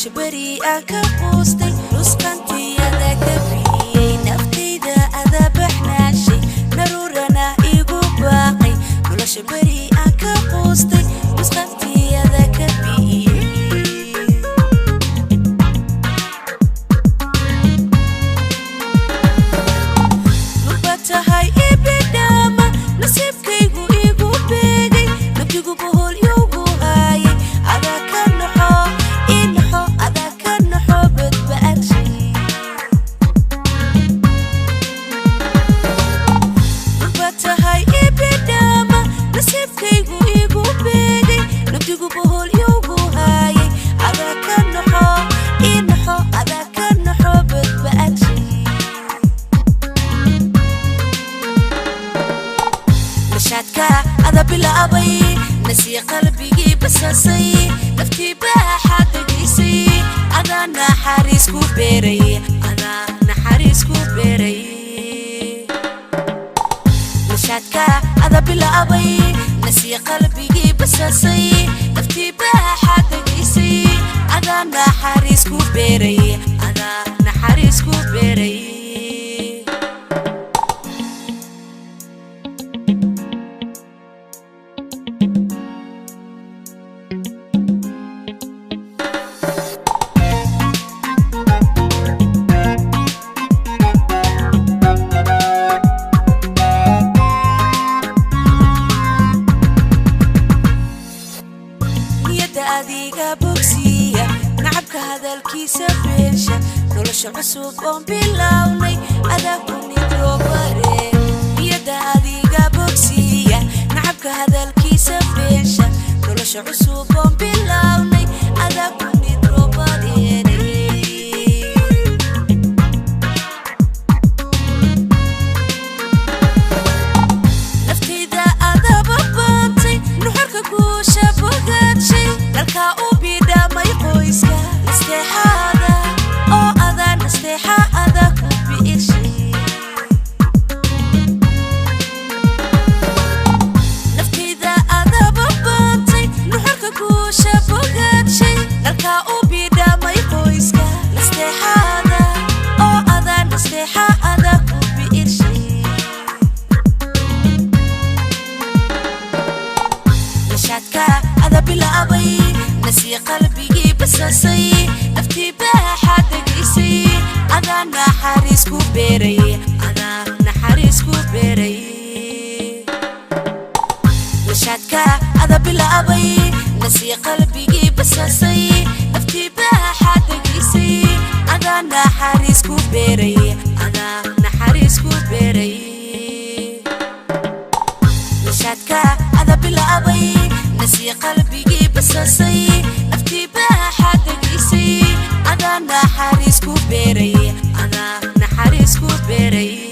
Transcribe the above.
nolosha bari ka quustay rusqantiyada ka biyay naftayda ada baxnaashay narurana igu baaqay nolosha bari ka quustay rusqantiyada ka biyay lubatahay ibidama nasibkaygu igu beegay nabdigu bohol yugu haayay ada ka naxo inaxo ada ka naxo badbaadshay lubatahay ibidama nasibkaygu igu beegay nabdigu bohol yugu haayay ada ka naxo inaxo ada ka naxo badbaadshay مشاتكا هذا بالأبي نسي قلبي بساسي نفتي بحد قيسي أنا نحارس كوبيري أنا نحارس كوبيري مشاتكا هذا بالأبي نسي قلبي بساسي نفتي بحد قيسي أنا نحارس كوبيري أنا نحارس كوبيري adiga bogsiya nacabka hadalkiisa beesha nolosha cusub oo bilawnay adaa ku nidroobare niyada adiga bogsiya nacabka hadalkiisa beesha nolosha cusub oo bilawnay adaa ku nidroobare naftayda adaba baantay nuxarka guusha bogadshay dalka ubida may qoyska nasteexada oo ada nasteexada ku biishay naftayda adaba baantay nuxarka guusha bogadshay dalka ubida may qoyska nasteexada oo ada nasteexada ku biishay مشاتكا هذا بالأبي نسي قلبي بساسي نفتي بحد قيسي أنا نحارس كوبيري أنا نحارس كوبيري مشاتكا هذا بالأبي نسي قلبي بساسي نفتي بحد قيسي أنا نحارس كوبيري أنا نحارس كوبيري مشاتكا هذا بالأبي نسي قلبي بساسي نفتي بحد قيسي أنا نحارس كوبيري أنا نحارس كوبيري